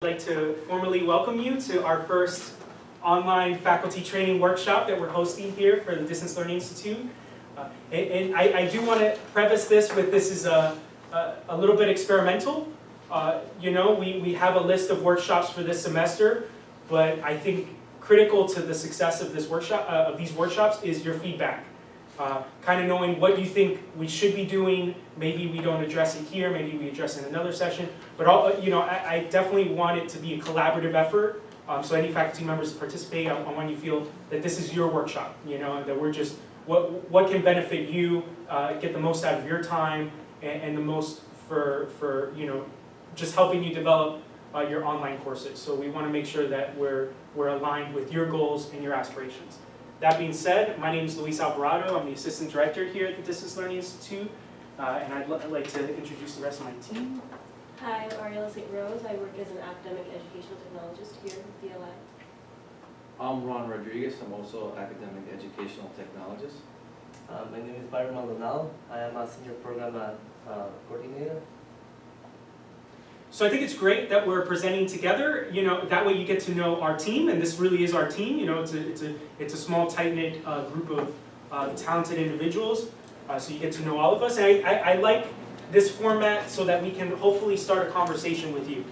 I'd like to formally welcome you to our first online faculty training workshop that we're hosting here for the Distance Learning Institute. And I do want to preface this with this is a little bit experimental. We have a list of workshops for this semester, but I think critical to the success of this workshop, of these workshops, is your feedback. Kind of knowing what you think we should be doing. Maybe we don't address it here, maybe we address it in another session. But I definitely want it to be a collaborative effort. So any faculty members that participate, I want you to feel that this is your workshop. That we're just what can benefit you, get the most out of your time, and the most for just helping you develop your online courses. So we want to make sure that we're aligned with your goals and your aspirations. That being said, my name is Luis Alvarado. I'm the Assistant Director here at the Distance Learning Institute, and I'd like to introduce the rest of my team. Hi, I'm Ariela St. Rose. I work as an academic educational technologist here at DLI. I'm Ron Rodriguez. I'm also academic educational technologist. My name is Byron Maldonado. I am a senior program coordinator. So I think it's great that we're presenting together. That way you get to know our team, and this really is our team. It's a small, tight-knit group of talented individuals. So you get to know all of us, and I like this format so that we can hopefully start a conversation with you.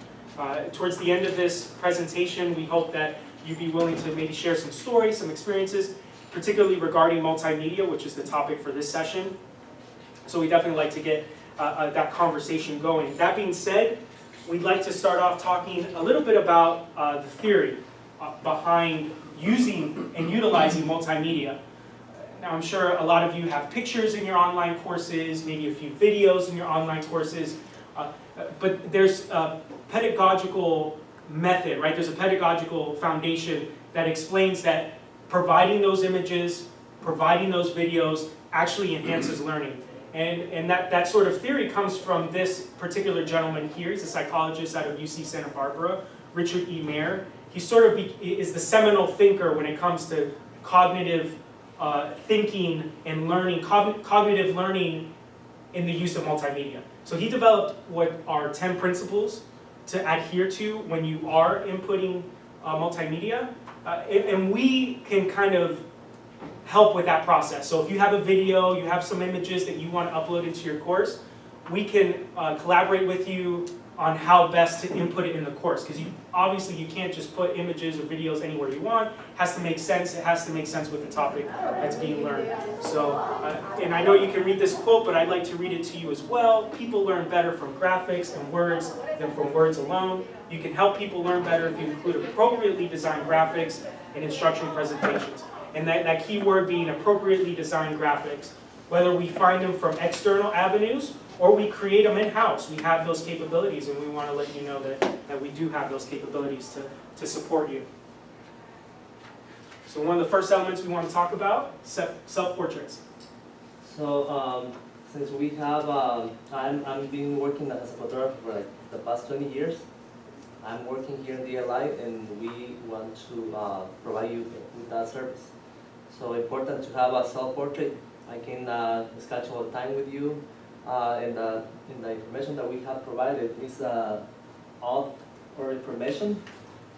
Towards the end of this presentation, we hope that you'd be willing to maybe share some stories, some experiences, particularly regarding multimedia, which is the topic for this session. So we definitely like to get that conversation going. That being said, we'd like to start off talking a little bit about the theory behind using and utilizing multimedia. Now, I'm sure a lot of you have pictures in your online courses, maybe a few videos in your online courses, but there's a pedagogical method, right? There's a pedagogical foundation that explains that providing those images, providing those videos actually enhances learning. And that sort of theory comes from this particular gentleman here. He's a psychologist out of UC Santa Barbara, Richard E. Mayer. He sort of is the seminal thinker when it comes to cognitive thinking and learning, cognitive learning in the use of multimedia. So he developed what are 10 principles to adhere to when you are inputting multimedia. And we can kind of help with that process. So if you have a video, you have some images that you want to upload into your course, we can collaborate with you on how best to input it in the course. Because obviously you can't just put images or videos anywhere you want. It has to make sense. It has to make sense with the topic that's being learned. So, and I know you can read this quote, but I'd like to read it to you as well. People learn better from graphics and words than from words alone. You can help people learn better if you include appropriately designed graphics in instructional presentations. And that key word being appropriately designed graphics. Whether we find them from external avenues or we create them in-house, we have those capabilities, and we want to let you know that we do have those capabilities to support you. So one of the first elements we want to talk about, self-portraits. So since we have, I've been working as a photographer for like the past 20 years. I'm working here in DLI, and we want to provide you with that service. So important to have a self-portrait. I can schedule a time with you, and in the information that we have provided is all our information.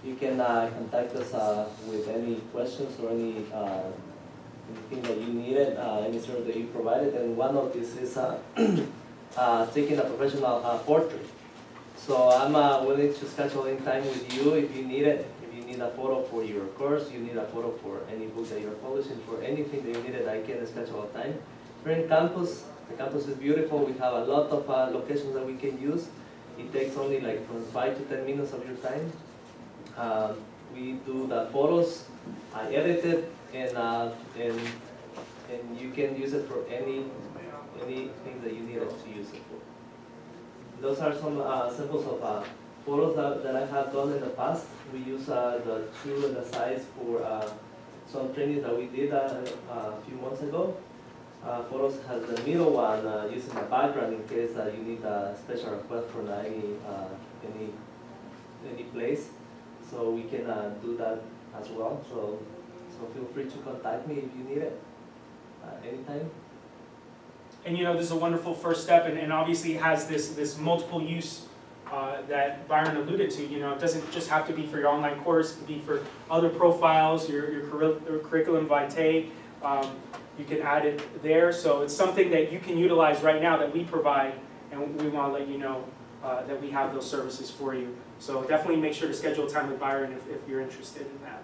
You can contact us with any questions or anything that you needed, any service that you provided, and one of these is taking a professional portrait. So I'm willing to schedule in time with you if you need it. If you need a photo for your course, you need a photo for any book that you're publishing, for anything that you need it, I can schedule a time. We're in campus. The campus is beautiful. We have a lot of locations that we can use. It takes only like from 5 to 10 minutes of your time. We do the photos, I edit it, and you can use it for anything that you need it to use it for. Those are some samples of photos that I have done in the past. We use the tool and the size for some trainings that we did a few months ago. Photos has the middle one using the background in case you need a special request from any place. So we can do that as well. So feel free to contact me if you need it anytime. And this is a wonderful first step, and obviously it has this multiple use that Byron alluded to. You know, it doesn't just have to be for your online course, it could be for other profiles, your curriculum vitae. You can add it there. So it's something that you can utilize right now that we provide, and we want to let you know that we have those services for you. So definitely make sure to schedule time with Byron if you're interested in that.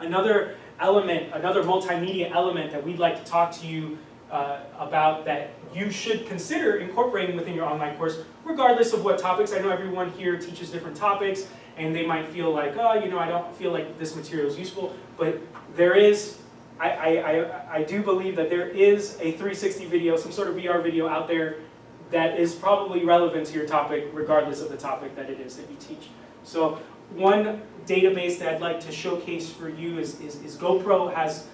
Another element, another multimedia element that we'd like to talk to you about that you should consider incorporating within your online course, regardless of what topics. I know everyone here teaches different topics, and they might feel like, oh, you know, I don't feel like this material is useful, but there is, I do believe that there is a 360 video, some sort of VR video out there that is probably relevant to your topic, regardless of the topic that it is that you teach. So one database that I'd like to showcase for you is GoPro has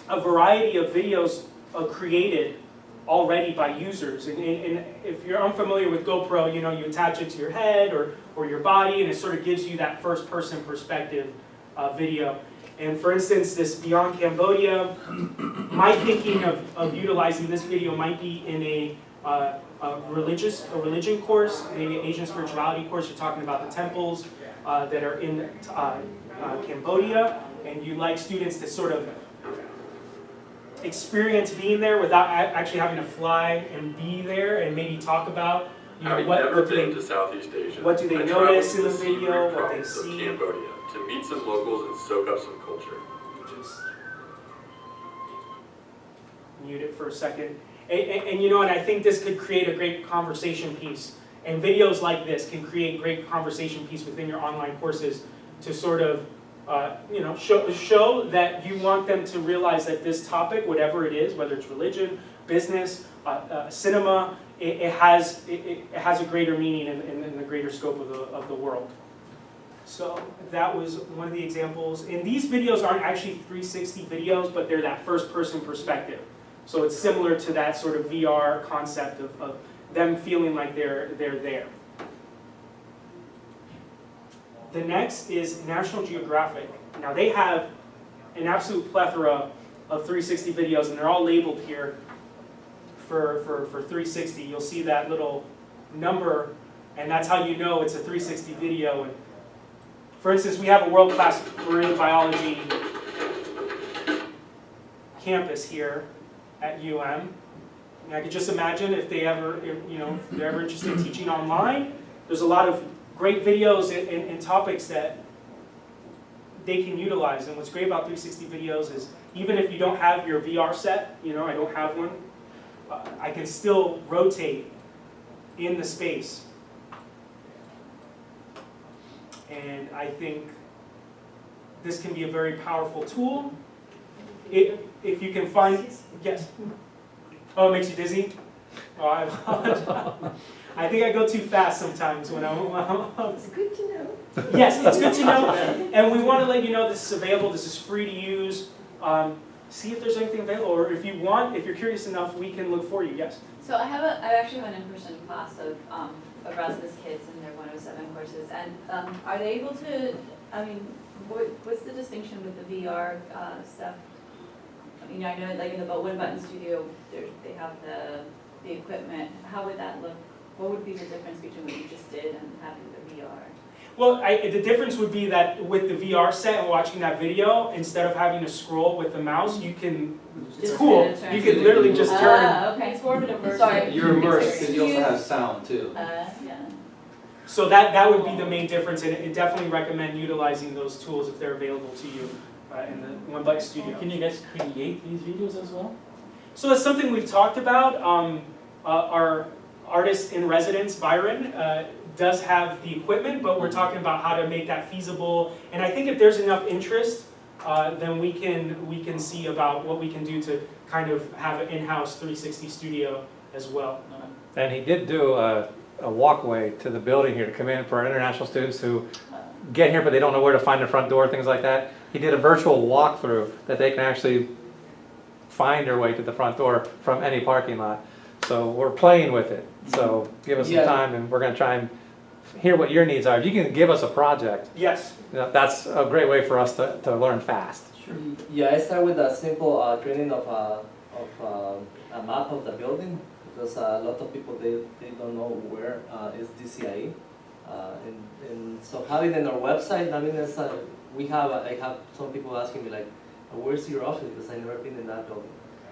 a variety of videos created already by users. And if you're unfamiliar with GoPro, you know, you attach it to your head or your body, and it sort of gives you that first-person perspective video. And for instance, this Beyond Cambodia, my thinking of utilizing this video might be in a religion course, maybe an Asian spirituality course. You're talking about the temples that are in Cambodia, and you like students to sort of experience being there without actually having to fly and be there, and maybe talk about, you know, what do they, to Southeast Asia. what do they I notice in traveled the to the video, Siem Reap what they province of see. Cambodia to meet some locals and soak up some culture. Just mute it for a second. And you know what, I think this could create a great conversation piece. And videos like this can create great conversation piece within your online courses to sort of, you know, show that you want them to realize that this topic, whatever it is, whether it's religion, business, cinema, it has a greater meaning in the greater scope of the world. So that was one of the examples. And these videos aren't actually 360 videos, but they're that first-person perspective. So it's similar to that sort of VR concept of them feeling like they're there. The next is National Geographic. Now they have an absolute plethora of 360 videos, and they're all labeled here for 360. You'll see that little number, and that's how you know it's a 360 video. And for instance, we have a world-class marine biology campus here at UM. And I could just imagine if they ever, you know, if they're ever interested in teaching online, there's a lot of great videos and topics that they can utilize. And what's great about 360 videos is even if you don't have your VR set, you know, I don't have one, I can still rotate in the space. And I think this can be a very powerful tool. If you can find, yes. Oh, it makes you dizzy? Oh, I apologize. I think I go too fast sometimes when I'm It's good to know. Yes, it's good to know. And we want to let you know this is available, this is free to use. See if there's anything available, or if you want, if you're curious enough, we can look for you, yes. So I actually have an in-person class of Erasmus kids in their 107 courses, and are they able to, I mean, what's the distinction with the VR stuff? You know, I know like in the One Button Studio, they have the equipment. How would that look? What would be the difference between what you just did and having the VR? Well, the difference would be that with the VR set and watching that video, instead of having to scroll with the mouse, you can, it's Just cool, turn. you can literally just turn. Ah, okay. It's more of an immersive. Sorry. You're immersed because you also have sound too. Yeah. So that would be the main difference, and I definitely recommend utilizing those tools if they're available to you in the One Button Studio. Can you guys create these videos as well? So that's something we've talked about. Our artist in residence, Byron, does have the equipment, but we're talking about how to make that feasible. And I think if there's enough interest, then we can see about what we can do to kind of have an in-house 360 studio as well. And he did do a walkway to the building here to come in for our international students who get here but they don't know where to find the front door, things like that. He did a virtual walkthrough that they can actually find their way to the front door from any parking lot. So we're playing with it. So give us some time and we're going to try and hear what your needs are. If you can give us a project, Yes. that's a great way for us to learn fast. Yeah, I start with a simple training of a map of the building. because a lot of people, they don't know where is DCIE. And so having it on our website, I mean, it's, I have some people asking me like, where's your office? Because I've never been in that building,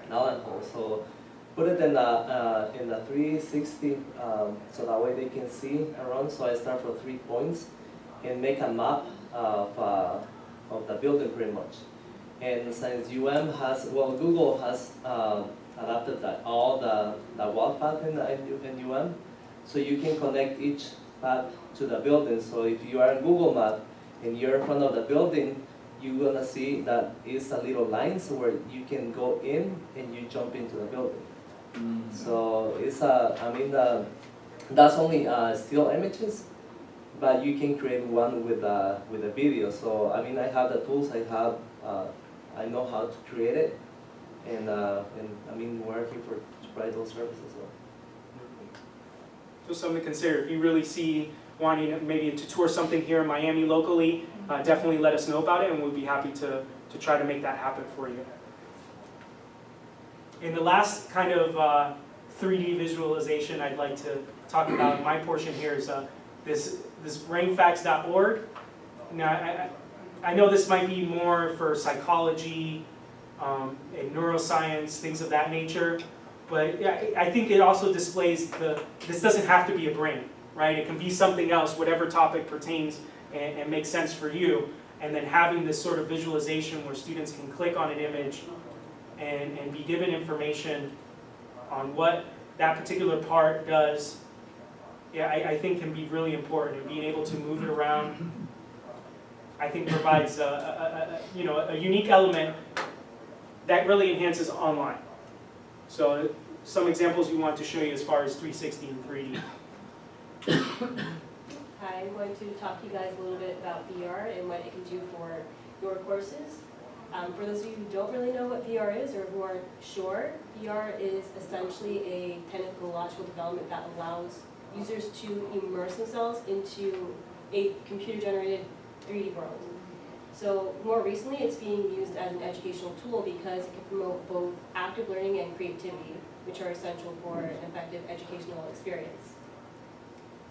Allen Hall. So put it in the 360, so that way they can see around. So I start from 3 points and make a map of the building pretty much. And since Google has adapted all the wall path in UM, so you can connect each path to the building. So if you are in Google Map and you're in front of the building, you're gonna see that it's a little line so where you can go in and you jump into the building. So it's that's only still images, but you can create one with a video. So I mean, I have the tools, I know how to create it, and I mean, we're here to provide those services. So something to consider. If you really see wanting maybe to tour something here in Miami locally, definitely let us know about it, and we'll be happy to try to make that happen for you. And the last kind of 3D visualization I'd like to talk about in my portion here is this brainfacts.org. Now, I know this might be more for psychology and neuroscience, things of that nature, but yeah, I think it also displays this doesn't have to be a brain, right? It can be something else, whatever topic pertains and makes sense for you. And then having this sort of visualization where students can click on an image and be given information on what that particular part does, yeah, I think can be really important. And being able to move it around, I think provides a unique element that really enhances online. So some examples we want to show you as far as 360 and 3D. Hi, I'm going to talk to you guys a little bit about VR and what it can do for your courses. For those of you who don't really know what VR is or who aren't sure, VR is essentially a technological development that allows users to immerse themselves into a computer-generated 3D world. So more recently, it's being used as an educational tool because it can promote both active learning and creativity, which are essential for an effective educational experience.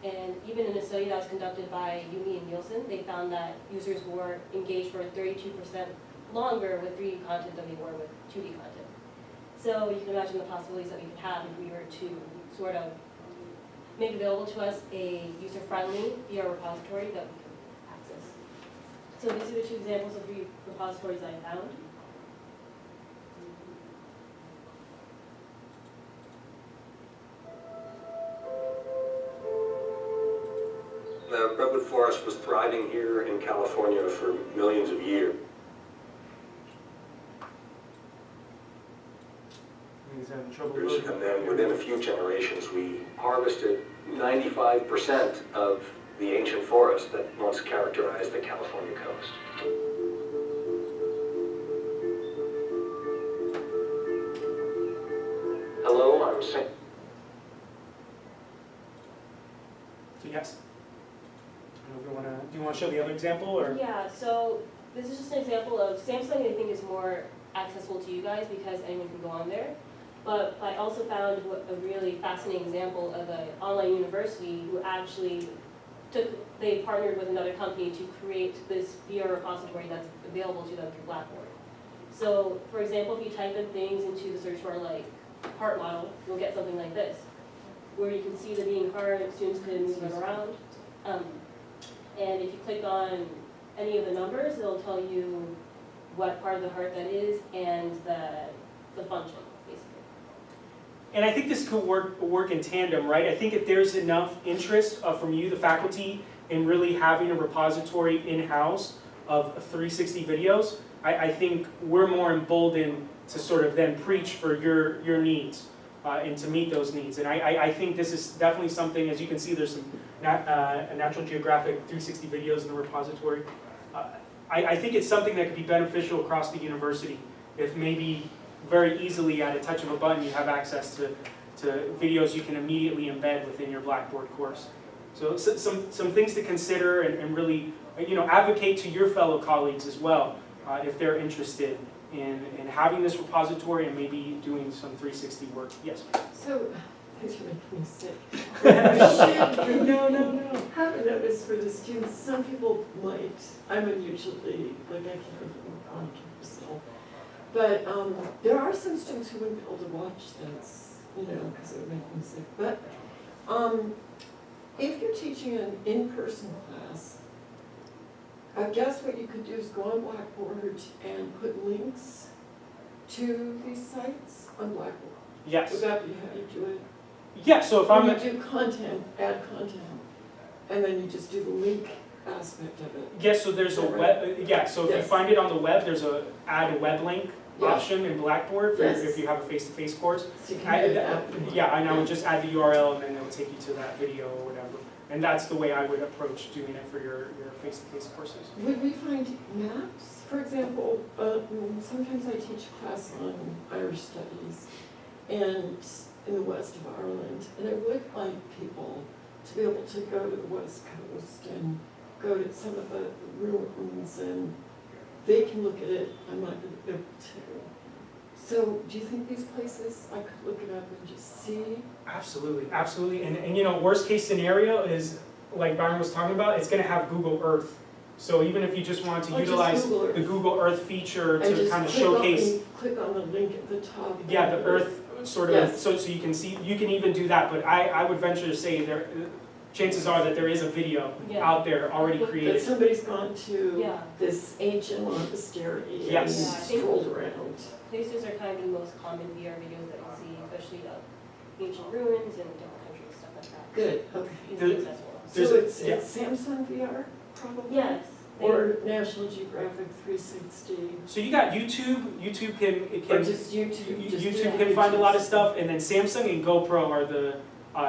And even in a study that was conducted by Yumi and Nielsen, they found that users were engaged for 32% longer with 3D content than they were with 2D content. So you can imagine the possibilities that we could have if we were to sort of make available to us a user-friendly VR repository that we could access. So these are the two examples of repositories I found. The redwood forest was thriving here in California for millions of years. And then within a few generations, we harvested 95% of the ancient forest that once characterized the California coast. Hello, I'm Sam. So yes. I don't know if do you want to show the other example or? Yeah, so this is just an example of Samsung. I think is more accessible to you guys because anyone can go on there. But I also found a really fascinating example of an online university who actually they partnered with another company to create this VR repository that's available to them through Blackboard. So, for example, if you type in things into the search bar like heart model, you'll get something like this, where you can see the beating heart, students can move it around. And if you click on any of the numbers, it'll tell you what part of the heart that is and the function. And I think this could work in tandem, right? I think if there's enough interest from you, the faculty, in really having a repository in-house of 360 videos, I think we're more emboldened to sort of then preach for your needs and to meet those needs. And I think this is definitely something, as you can see, there's some Natural Geographic 360 videos in the repository. I think it's something that could be beneficial across the university if maybe very easily at a touch of a button you have access to videos you can immediately embed within your Blackboard course. So some things to consider and really advocate to your fellow colleagues as well if they're interested in having this repository and maybe doing some 360 work. Yes? So make me sick. No. Have a notice for the students. Some people might. I'm unusually, like, I can't really on campus at all. But there are some students who wouldn't be able to watch this, because it would make them sick. But if you're teaching an in-person class, I guess what you could do is go on Blackboard and put links to these sites on Blackboard. Yes. Would that be how you do it? Yeah, so if I'm, You do content, add content, and then you just do the link aspect of it. yeah, so there's a web, yeah, so if you Yes. find it on the web, there's a add a web link Yeah. option in Blackboard for Yes. if you have a face-to-face course. So you can do that. Yeah, and I would just add the URL and then it'll take you to that video or whatever. And that's the way I would approach doing it for your face-to-face courses. Would we find maps? For example, sometimes I teach a class on Irish studies and in the west of Ireland, and I would like people to be able to go to the west coast and go to some of the ruins, and they can look at it, I might be able to. So do you think these places, I could look it up and just see? Absolutely. And worst case scenario is, like Byron was talking about, it's gonna have Google Earth. So even if you just wanted to utilize the Google Earth feature to kind of showcase. Click on the link at the top. Yeah, the Earth sort of, Yes. so you can see, you can even do that, but I would venture to say chances are that there is a video Yeah. out there already That created. somebody's gone to Yeah. this ancient monastery and Yes. strolled around. Places are kind of the most common VR videos that you see, especially of ancient ruins and different countries, stuff like that. Good, okay. Easily accessible. So it's yeah. Samsung VR, probably? Yes. Or National Geographic 360, So you got YouTube, YouTube or can, just YouTube? just YouTube do can find a lot of YouTube. stuff, and then Samsung and GoPro are the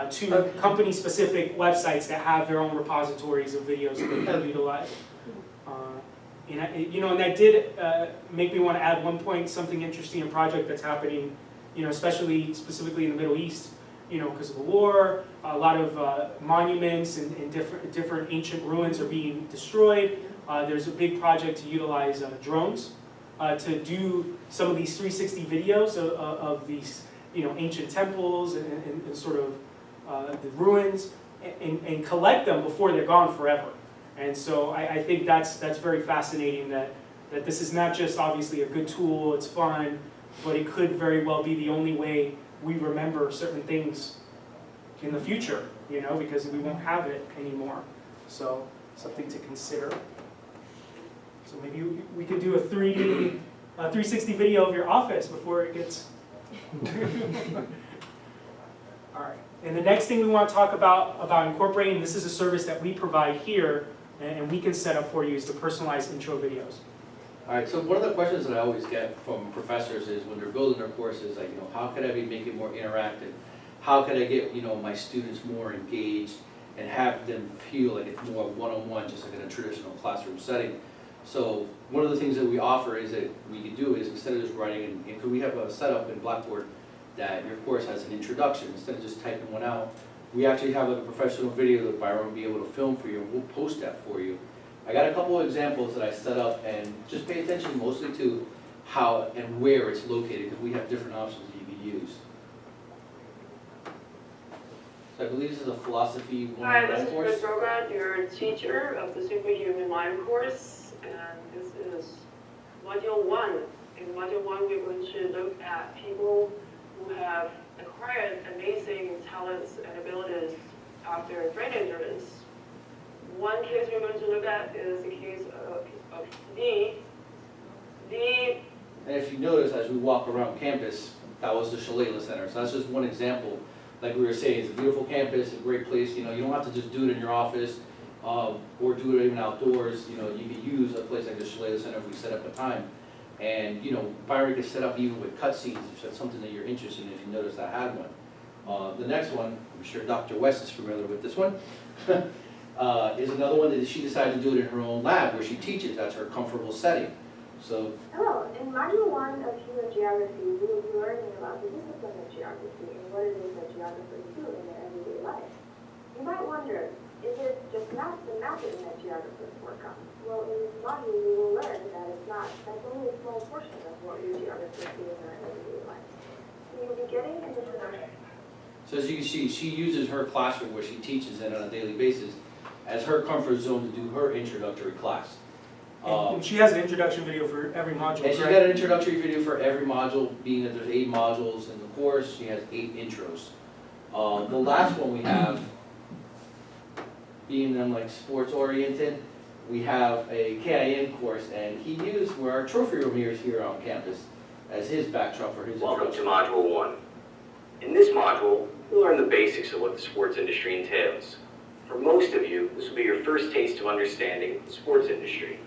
two Okay. company-specific websites that have their own repositories of videos that they can utilize. And that did make me want to add one point, something interesting, a project that's happening, specifically in the Middle East, because of the war, a lot of monuments and different ancient ruins are being destroyed. There's a big project to utilize drones to do some of these 360 videos of these, ancient temples and sort of the ruins, and collect them before they're gone forever. And so I think that's very fascinating that this is not just obviously a good tool, it's fun, but it could very well be the only way we remember certain things in the future, because we won't have it anymore. So something to consider. So maybe we could do a 360 video of your office before it gets... All right. And the next thing we want to talk about incorporating, this is a service that we provide here, and we can set up for you, is the personalized intro videos. All right, so one of the questions that I always get from professors is when they're building their courses, like, how could I make it more interactive? How could I get, my students more engaged and have them feel like it's more one-on-one, just like in a traditional classroom setting? So one of the things that we offer is that we can do is, instead of just writing, and we have a setup in Blackboard that your course has an introduction, instead of just typing one out, we actually have like a professional video that Byron will be able to film for you, and we'll post that for you. I got a couple of examples that I set up, and just pay attention mostly to how and where it's located, because we have different options that you can use. So I believe this is a philosophy 101 Hi, this is course. Chris Rogad, your teacher of the Superhuman Mind course, and this is Module 1. In Module 1, we're going to look at people who have acquired amazing talents and abilities after brain injuries. One case we're going to look at is the case of Dee. Dee. And if you notice, as we walk around campus, that was the Shalala Center. So that's just one example. Like we were saying, it's a beautiful campus, a great place. You don't have to just do it in your office or do it even outdoors. You can use a place like the Shalala Center if we set up a time. And Byron could set up even with cutscenes if that's something that you're interested in. If you notice, I had one. The next one, I'm sure Dr. West is familiar with this one. Is another one that she decided to do it in her own lab where she teaches. That's her comfortable setting. So. Hello, in Module 1 of Human Geography, we will be learning about the discipline of geography and what it is that geographers do in their everyday life. You might wonder, is it just maps and mapping that geographers work on? Well, in this module, we will learn that that's only a small portion of what your geographers do in their everyday life. So you'll be getting an introduction. So So as you can see, she uses her classroom where she teaches in on a daily basis as her comfort zone to do her introductory class. And she has an introduction video for every module, And she's correct? got an introductory video for every module, being that there's 8 modules in the course, she has 8 intros. The last one we have, being them like sports oriented, we have a KIN course, and he used where our trophy room here is here on campus as his backdrop for his Welcome to introduction. Module 1. In this module, you'll learn the basics of what the sports industry entails. For most of you, this will be your first taste of understanding the sports industry.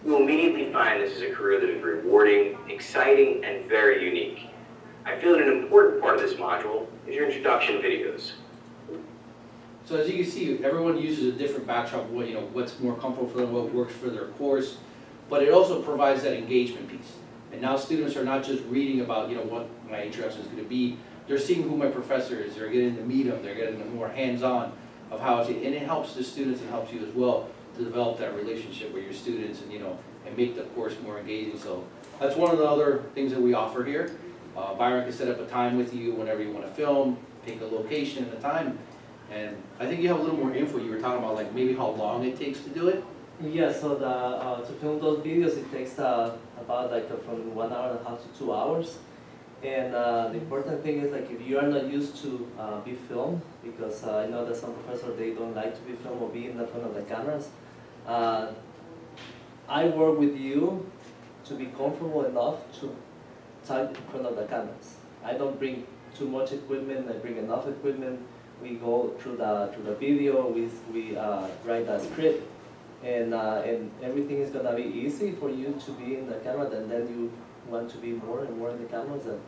You will immediately find this is a career that is rewarding, exciting, and very unique. I feel that an important part of this module is your introduction videos. So as you can see, everyone uses a different backdrop, what's more comfortable for them, what works for their course, but it also provides that engagement piece. And now students are not just reading about, what my introduction is going to be, they're seeing who my professor is, they're getting to meet them, they're getting more hands-on of how it's, and it helps the students and helps you as well to develop that relationship with your students and, and make the course more engaging. So that's one of the other things that we offer here. Byron can set up a time with you whenever you want to film, pick a location and a time. And I think you have a little more info. You were talking about like maybe how long it takes to do it. Yeah, so to film those videos, it takes about from 1 hour and a half to 2 hours. And the important thing is like if you are not used to be filmed, because I know that some professors, they don't like to be filmed or be in the front of the cameras. I work with you to be comfortable enough to talk in front of the cameras. I don't bring too much equipment, I bring enough equipment. We go through the video, we write the script, and everything is gonna be easy for you to be in the camera, and then you want to be more and more in the cameras, and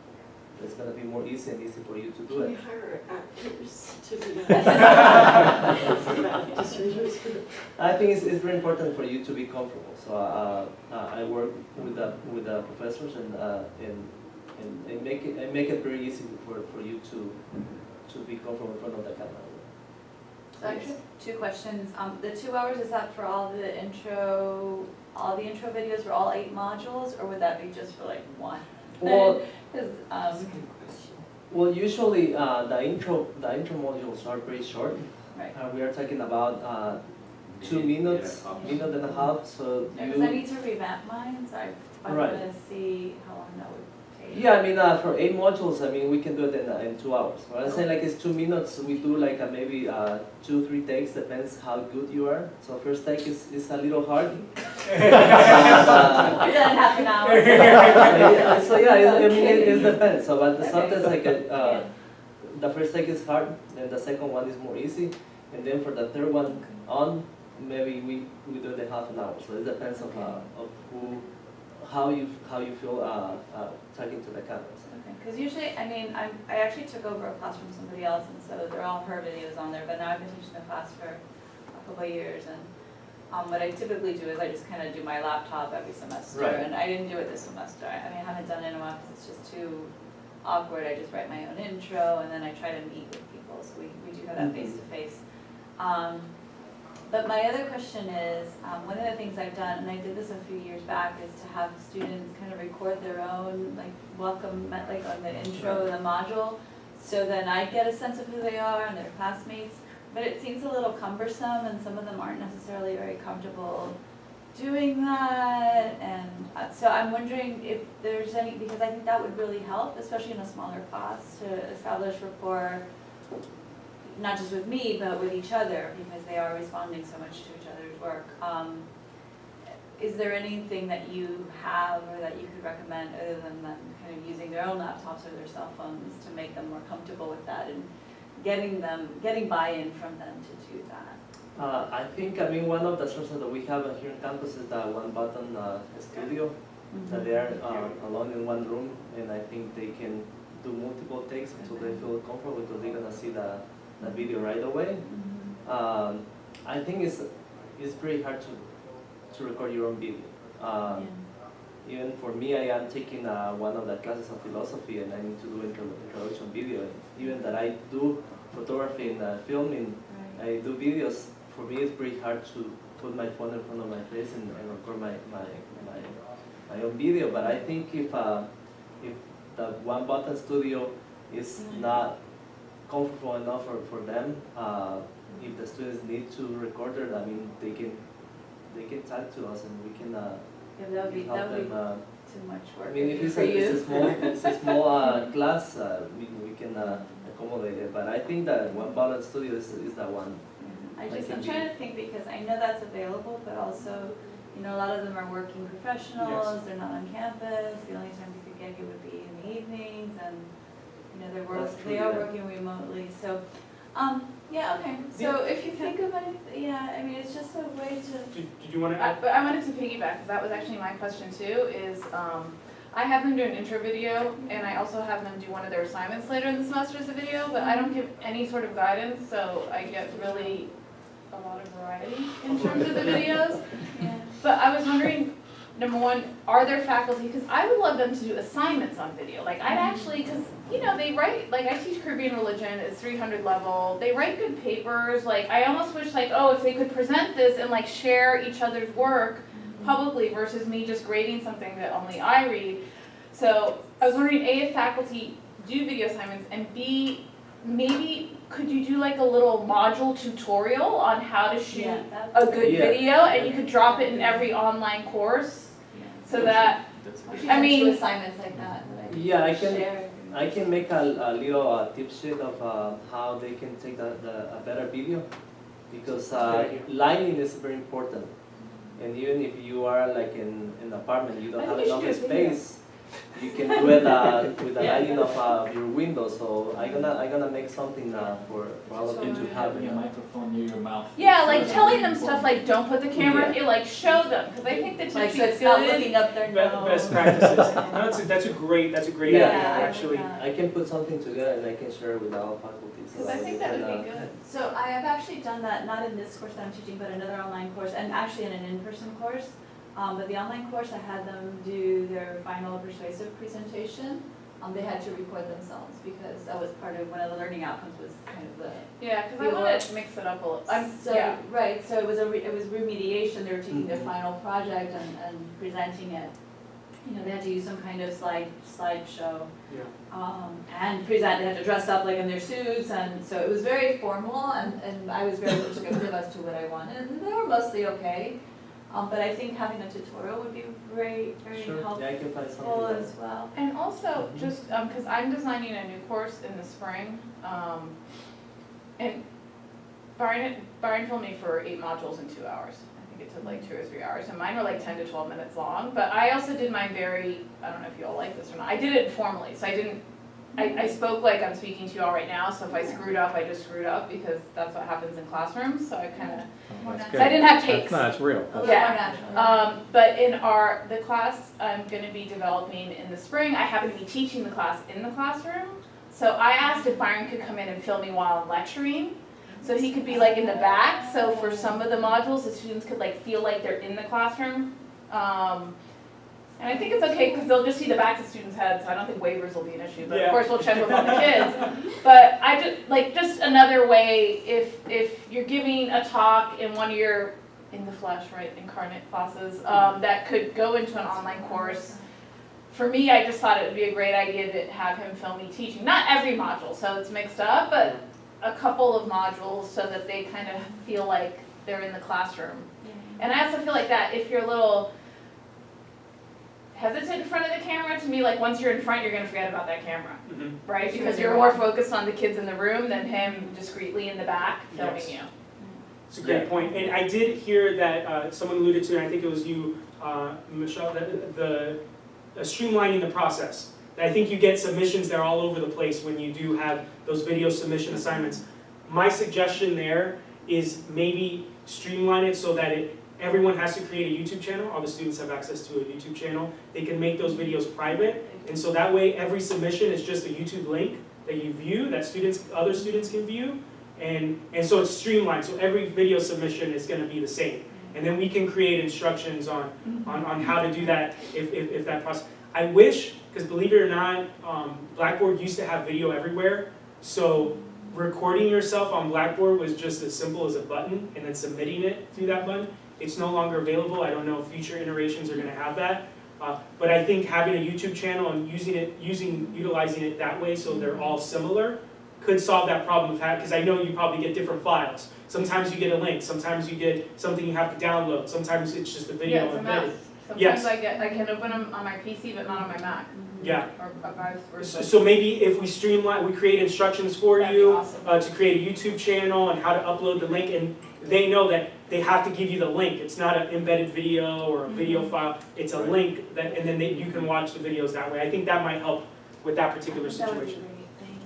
it's gonna be more easy and easy for you to do Can it. we hire actors to do that? I think it's very important for you to be comfortable. So I work with the professors and make it very easy for you to be comfortable in front of the camera. So I actually have 2 questions. The 2 hours, is that for all the intro videos for all 8 modules, or would that be just for like one? Well, 'Cause, well, usually the intro modules are pretty short. right. We are talking about 2 minutes, minute and a half. So Because I need to revamp mine, so I Right. want to see how long that would take. yeah, I mean for 8 modules, I mean we can do it in 2 hours. When I say like it's 2 minutes, we do like maybe 2-3 takes, depends how good you are. So first take is a little hard. I've done half an hour. So yeah, I mean it depends. So but sometimes like the first take is hard, and the second one is more easy, and then for the third one on, maybe we do it in half an hour. So it depends of how you feel talking to the cameras. Because usually, I mean, I actually took over a class from somebody else, and so they're all her videos on there, but now I've been teaching the class for a couple of years, and what I typically do is I just kind of do my laptop every semester, Right. and I didn't do it this semester. I mean, I haven't done it in a while because it's just too awkward. I just write my own intro, and then I try to meet with people, so we do have that face-to-face. But my other question is, one of the things I've done, and I did this a few years back, is to have students kind of record their own, like, welcome, like, on the intro of the module, so then I get a sense of who they are and their classmates, but it seems a little cumbersome, and some of them aren't necessarily very comfortable doing that, and so I'm wondering if there's any, because I think that would really help, especially in a smaller class, to establish rapport, not just with me, but with each other, because they are responding so much to each other's work. Is there anything that you have or that you could recommend other than them kind of using their own laptops or their cell phones to make them more comfortable with that and getting buy-in from them to do that? I think, I mean, one of the sources that we have here on campus is the one-button studio. That they are alone in one room, and I think they can do multiple takes until they feel comfortable, because they're gonna see the video right away. I think it's pretty hard to record your own video. Even for me, I am taking one of the classes of philosophy, and I need to do introduction video. And even that I do photography and filming, I do videos. For me, it's pretty hard to put my phone in front of my face and record my own video. But I think if the one-button studio is not comfortable enough for them. If the students need to record it, I mean, they can talk to us and we can Yeah, that would help be them. too much work. I mean, if it's for it's a small class, we can accommodate it. But I think that one ballot studio is the one. I'm trying to think because I know that's available, but also, you know, a lot of them are working professionals, they're not on campus, the only time we could get you would be in the evenings, and, you know, That's true, they are yeah. working remotely, so, yeah, okay, so if you think of anything, yeah, I mean, it's just a way to. Did you want to add? But I wanted to piggyback, because that was actually my question too, is I have them do an intro video, and I also have them do one of their assignments later in the semester as a video, but I don't give any sort of guidance, so I get really a lot of variety in terms of the videos. Yeah. But I was wondering, number one, are there faculty, because I would love them to do assignments on video. Like I'd actually, because, you know, they write, like I teach Caribbean religion, it's 300 level, they write good papers. Like I almost wish like, oh, if they could present this and like share each other's work publicly versus me just grading something that only I read. So I was wondering, A, if faculty do video assignments, and B, maybe could you do like a little module tutorial on how to shoot a good video, and you could drop it in every online course, so that, I mean, assignments like that. Yeah, I can. Share. I can make a little tip sheet of how they can take a better video, because lighting is very important. And even if you are like in an apartment, you don't have enough space, you can do it with the lighting of your window. So I'm gonna make something for all of you to have. Having a microphone near your mouth. yeah, like telling them stuff like don't put the camera, you like show them, because I think the Like, teaching so is it's not good. looking up their nose. Best practices. No, that's a great Yeah. idea, actually. I can put something together and I can share it with all faculty. So Because I think that would be good. So I have actually done that, not in this course that I'm teaching, but another online course, and actually in an in-person course. But the online course, I had them do their final persuasive presentation. They had to record themselves because that was part of one of the learning outcomes, was kind of the. Yeah, because I wanted to mix it up a little. So, right, so it was remediation, they were taking their final project and presenting it. You know, they had to use some kind of slideshow. Yeah. And present, they had to dress up like in their suits, and so it was very formal, and I was very descriptive as to what I wanted, and they were mostly okay. But I think having a tutorial would be very, very helpful Yeah, I can find something. as well. And also, just, because I'm designing a new course in the spring, and Byron told me for 8 modules in 2 hours. I think it took like 2 or 3 hours, and mine were like 10 to 12 minutes long, but I also did mine very, I don't know if you all like this or not, I did it informally, so I spoke like I'm speaking to you all right now, so if I screwed up, I just screwed up, because that's what happens in classrooms, so I kind of, That's so I didn't have takes. No, that's real. A little Yeah. more natural. But in the class I'm gonna be developing in the spring, I happen to be teaching the class in the classroom. So I asked if Byron could come in and film me while I'm lecturing, so he could be like in the back, so for some of the modules, the students could like feel like they're in the classroom. And I think it's okay, because they'll just see the backs of students' heads, so I don't think waivers will be an issue, but of course we'll check with all the kids. But I just another way, if you're giving a talk in one of your, in the flesh, right, incarnate classes, that could go into an online course. For me, I just thought it would be a great idea to have him film me teaching, not every module, so it's mixed up, but a couple of modules so that they kind of feel like they're in the classroom. And I also feel like that if you're a little hesitant in front of the camera, to me, like once you're in front, you're gonna forget about that camera, right? Because you're more focused on the kids in the room than him discreetly in the back filming you. It's a great point. And I did hear that someone alluded to, and I think it was you, Michelle, the streamlining the process. I think you get submissions that are all over the place when you do have those video submission assignments. My suggestion there is maybe streamline it so that everyone has to create a YouTube channel. All the students have access to a YouTube channel. They can make those videos private, and so that way every submission is just a YouTube link that you view, that other students can view, and so it's streamlined. So every video submission is going to be the same, and then we can create instructions on how to do that if that process. I wish, because believe it or not, Blackboard used to have video everywhere, so recording yourself on Blackboard was just as simple as a button and then submitting it through that button. It's no longer available. I don't know if future iterations are going to have that, but I think having a YouTube channel and utilizing it that way so they're all similar could solve that problem of having, because I know you probably get different files. Sometimes you get a link, sometimes you get something you have to download, sometimes it's just a video Yeah, it's a embedded. mess. Yes. Sometimes I can open them on my PC, but not on my Mac, Yeah, or vice versa. so maybe if we streamline, we create instructions for That'd be you awesome. to create a YouTube channel and how to upload the link, and they know that they have to give you the link. It's not an embedded video or a video file, it's a link that, and then you can watch the videos that way. I think that might help with that particular That would be situation. great, thanks.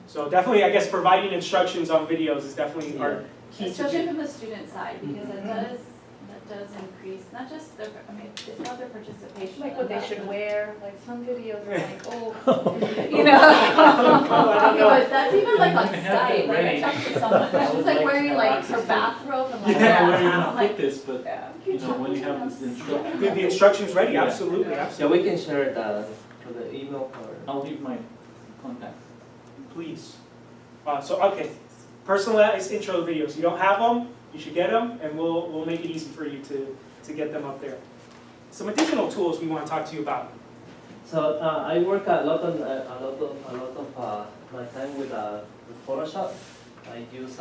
So definitely, I guess providing instructions on videos is definitely our key to Especially do. from the student side, because that does increase, not just their, I mean, it's not their participation. Like what they but should the- wear, like some videos are like, oh, you You know. know, but that's even like on You have site, it like I ready. talked to someone, she was like wearing like her bathrobe and like, I don't know where you're I'm gonna like, put this, but yeah. you know, when you have this instruction. The instructions ready, Yeah. absolutely, Yeah, absolutely. we can share it to the email or. I'll leave my contact. Please. So, okay, personalized intro videos. You don't have them, you should get them, and we'll make it easy for you to get them up there. Some additional tools we want to talk to you about. So I work a lot of my time with Photoshop. I use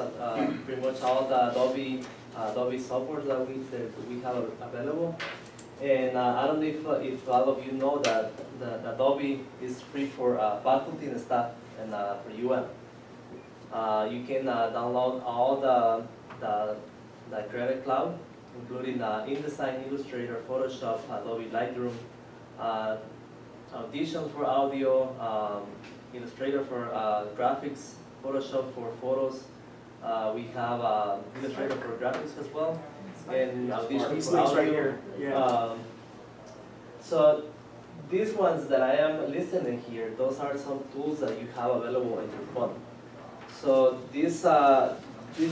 pretty much all the Adobe software that we have available. And I don't know if all of you know that the Adobe is free for faculty and staff and for UM. You can download all the Creative Cloud, including InDesign, Illustrator, Photoshop, Adobe Lightroom, Audition for audio, Illustrator for graphics, Photoshop for photos. We have Illustrator for graphics as well, and Audition These for links audio. right here. Yeah. So these ones that I am listing here, those are some tools that you have available in your phone. So these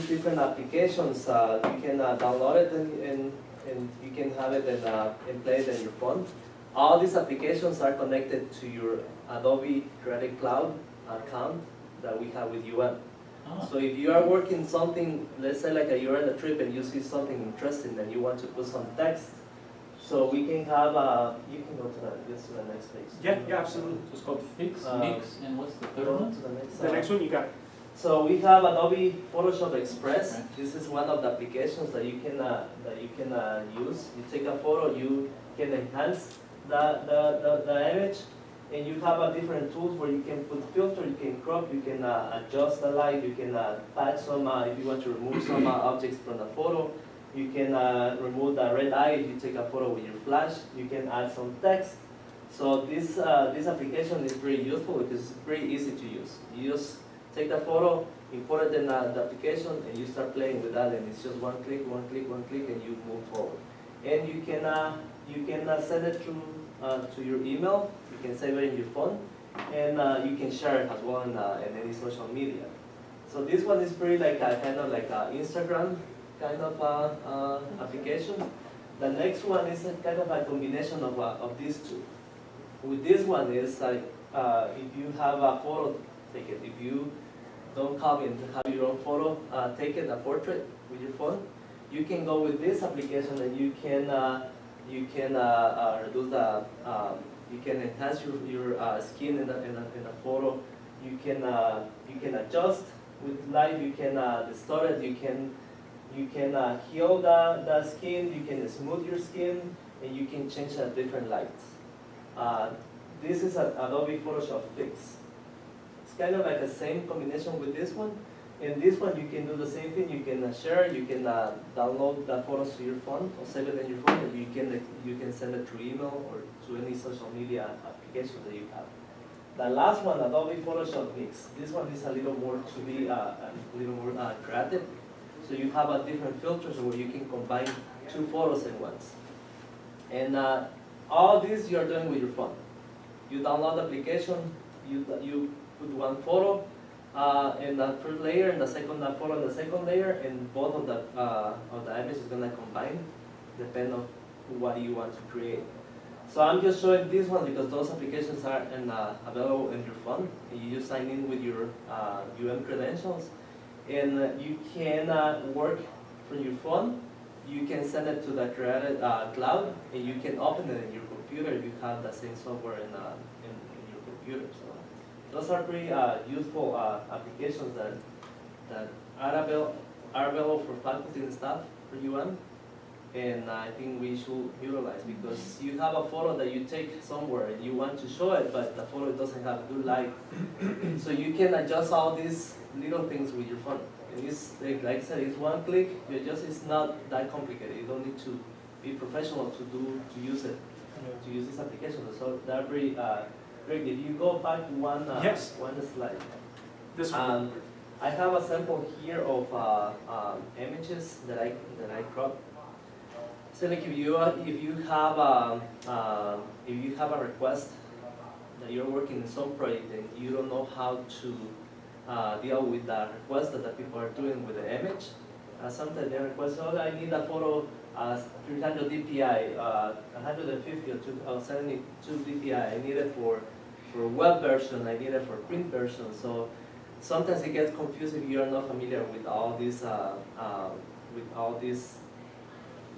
different applications, you can download it and you can have it and play it in your phone. All these applications are connected to your Adobe Creative Cloud account that we have with UM. So if you are working something, let's say like you're on a trip and you see something interesting and you want to put some text, so we can have, you can go to the next page. Yeah, absolutely. So it's called Fix, Uh, Mix, and what's the third Go one? to the next, The next one you got. So we have Adobe Photoshop Express. This is one of the applications that you can use. You take a photo, you can enhance the image, and you have different tools where you can put filter, you can crop, you can adjust the light, you can patch some, if you want to remove some objects from the photo, you can remove the red eye if you take a photo with your flash, you can add some text. So this application is very useful because it's very easy to use. You just take the photo, import it in the application, and you start playing with that, and it's just one click, and you move forward. And you can send it to your email, you can save it in your phone, and you can share it as well in any social media. So this one is pretty like kind of like a Instagram kind of application. The next one is a kind of a combination of these two. With this one is like if you have a photo, take it. If you don't come and have your own photo, take it, a portrait with your phone. You can go with this application and you can reduce the, you can enhance your skin in the photo. You can adjust with light. You can distort it. You can heal the skin. You can smooth your skin, and you can change the different lights. This is an Adobe Photoshop Fix. It's kind of like the same combination with this one. In this one, you can do the same thing. You can share. You can download the photos to your phone or save it in your phone, and you can send it through email or to any social media application that you have. The last one, Adobe Photoshop Mix. This one is a little more to be a little more creative. So you have different filters where you can combine two photos at once. And all this you are doing with your phone. You download the application, you put one photo in the first layer, and the second photo in the second layer, and both of the images is gonna combine, depending on what you want to create. So I'm just showing this one because those applications are available in your phone. You just sign in with your UM credentials, and you can work from your phone. You can send it to the Creative Cloud, and you can open it in your computer if you have the same software in your computer. So those are pretty useful applications that are available for faculty and staff for UM. And I think we should utilize, because you have a photo that you take somewhere and you want to show it, but the photo doesn't have good light. So you can adjust all these little things with your phone. And it's, like I said, it's one click, you adjust, it's not that complicated. You don't need to be professional to use it, to use this application. So that very great. If you go back one Yes. one slide. This one. I have a sample here of images that I cropped. So like if you have a request that you're working in some project and you don't know how to deal with the request that the people are doing with the image, sometimes they request, oh, I need a photo 300 dpi, 150 or 72 dpi. I need it for web version. I need it for print version. So sometimes it gets confused if you are not familiar with all these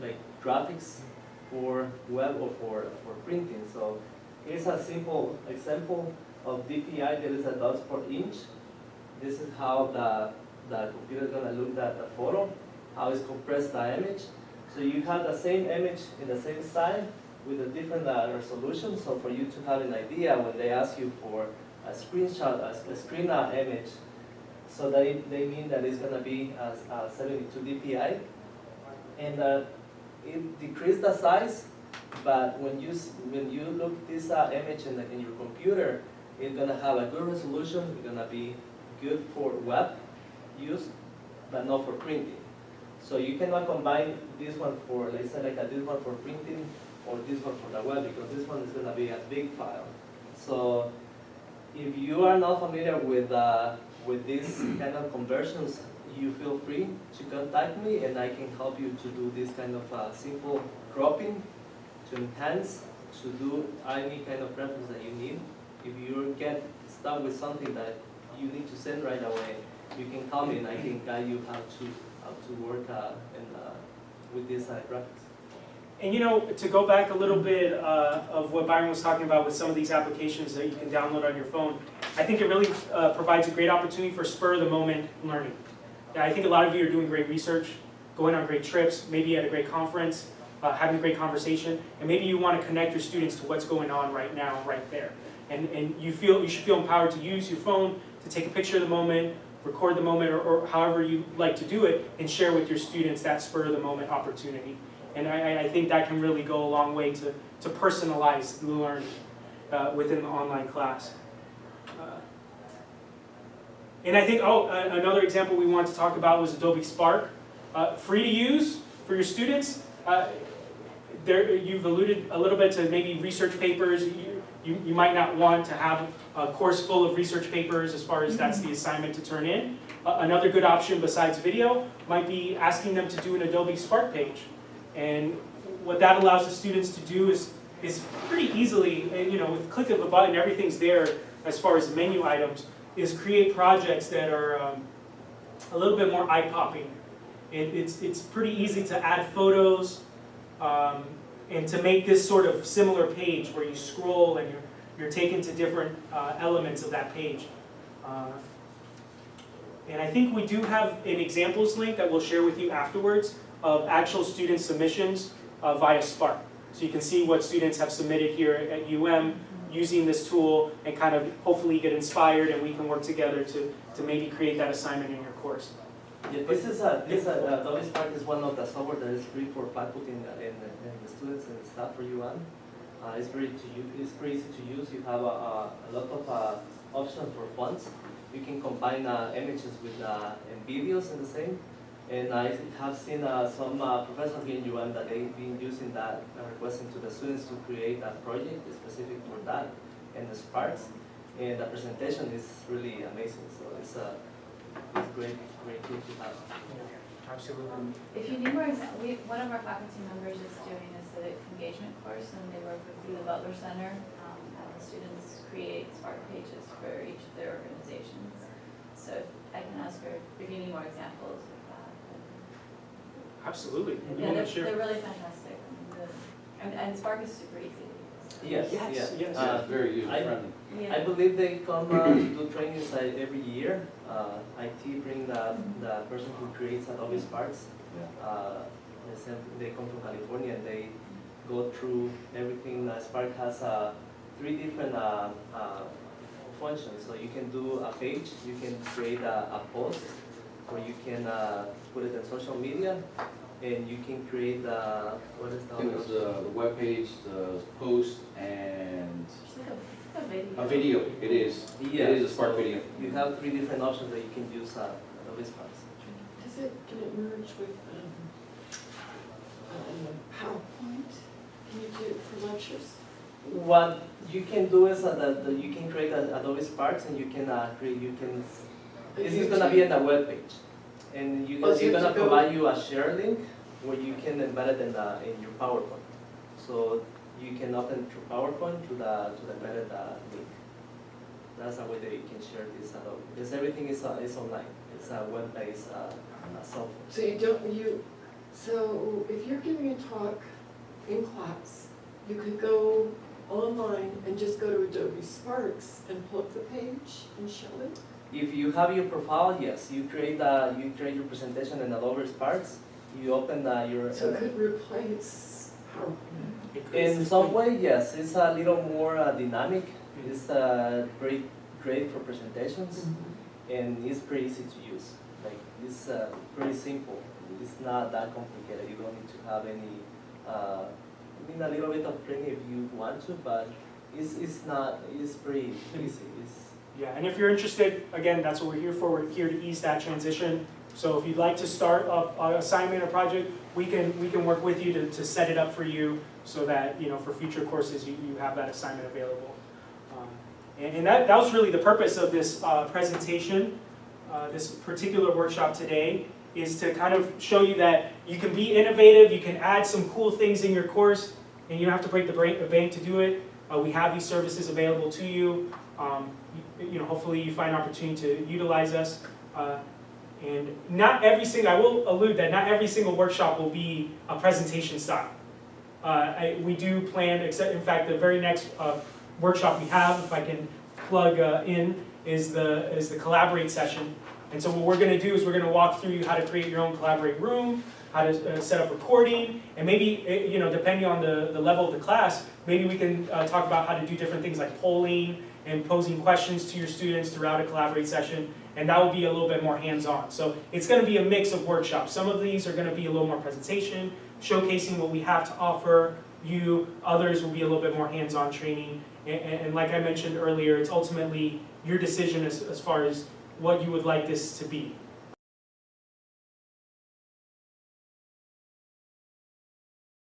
like graphics for web or for printing. So here's a simple example of DPI. There is a dots per inch. This is how the computer is going to look at the photo, how it's compressed the image. So you have the same image in the same style with a different resolution. So for you to have an idea when they ask you for a screenshot, a screen image, so they mean that it's going to be 72 dpi. And it decreased the size, but when you look this image in your computer, it's gonna have a good resolution. It's gonna be good for web use, but not for printing. So you cannot combine this one for, let's say, this one for printing or this one for the web, because this one is gonna be a big file. So if you are not familiar with these kind of conversions, you feel free to contact me, and I can help you to do this kind of simple cropping to enhance, to do any kind of preference that you need. If you get stuck with something that you need to send right away, you can call me and I can guide you how to work with these graphics. And to go back a little bit of what Byron was talking about with some of these applications that you can download on your phone, I think it really provides a great opportunity for spur-of-the-moment learning. I think a lot of you are doing great research, going on great trips, maybe at a great conference, having a great conversation, and maybe you want to connect your students to what's going on right now, right there. And you should feel empowered to use your phone to take a picture of the moment, record the moment, or however you like to do it, and share with your students that spur-of-the-moment opportunity. And I think that can really go a long way to personalize the learning within the online class. And I think, another example we wanted to talk about was Adobe Spark. Free to use for your students. You've alluded a little bit to maybe research papers. You might not want to have a course full of research papers as far as that's the assignment to turn in. Another good option besides video might be asking them to do an Adobe Spark page. And what that allows the students to do is pretty easily, with the click of a button, everything's there as far as menu items, is create projects that are a little bit more eye-popping. It's pretty easy to add photos and to make this sort of similar page where you scroll and you're taken to different elements of that page. And I think we do have an examples link that we'll share with you afterwards of actual student submissions via Spark. So you can see what students have submitted here at UM using this tool and kind of hopefully get inspired, and we can work together to maybe create that assignment in your course. Yeah, Adobe Spark is one of the software that is free for faculty and the students and staff for UM. It's pretty easy to use. You have a lot of options for fonts. You can combine images with and videos in the same. And I have seen some professors here in UM that they've been using that, requesting to the students to create a project specific for that and the Sparks. And the presentation is really amazing. So it's great tool to have. Yeah, absolutely. If you need more examples, one of our faculty members is doing a civic engagement course, and they work through the Butler Center, and the students create Spark pages for each of their organizations. So I can ask her if you need more examples of that. Absolutely. Yeah, they're really fantastic. And Spark is super easy to use. Yes, Yes, yeah. yes. Yeah, it's very user friendly. I believe they come to do trainings every year. IT bring the person who creates Adobe Sparks. They come from California and they go through everything. Spark has 3 different functions. So you can do a page, you can create a post, or you can put it in social media, and you can create what is the It was the web page, the post, and It's like a video. a video. It is. Yeah, It is a Spark so video. You have 3 different options that you can use Adobe Sparks. Can it merge with PowerPoint? Can you do it for lectures? What you can do is that you can create Adobe Sparks and you can this is gonna be in the web page, and Oh, so you you're have gonna to go- provide you a share link where you can embed it in your PowerPoint. So you can open through PowerPoint to the embedded link. That's a way that you can share this Adobe, because everything is online. It's a web-based software. So you don't, so if you're giving a talk in class, you could go online and just go to Adobe Sparks and pull up the page and show it? If you have your profile, yes, you create your presentation in Adobe Sparks. You open your. So it could replace PowerPoint. In some way, yes, it's a little more dynamic. It's very great for presentations, and it's pretty easy to use. Like it's pretty simple. It's not that complicated. You don't need to have any. I mean, a little bit of training if you want to, but it's not. It's pretty easy. Yeah, and if you're interested, again, that's what we're here for. We're here to ease that transition. So if you'd like to start an assignment or project, we can work with you to set it up for you so that, for future courses, you have that assignment available. And that was really the purpose of this presentation, this particular workshop today, is to kind of show you that you can be innovative, you can add some cool things in your course, and you don't have to break the bank to do it. We have these services available to you. Hopefully you find opportunity to utilize us. And not every single, I will allude that not every single workshop will be a presentation style. We do plan, in fact, the very next workshop we have, if I can plug in, is the Collaborate session. And so what we're going to do is we're going to walk through how to create your own Collaborate room, how to set up recording, and maybe, depending on the level of the class, maybe we can talk about how to do different things like polling and posing questions to your students throughout a Collaborate session, and that will be a little bit more hands-on. So it's going to be a mix of workshops. Some of these are going to be a little more presentation, showcasing what we have to offer you. Others will be a little bit more hands-on training. And like I mentioned earlier, it's ultimately your decision as far as what you would like this to be.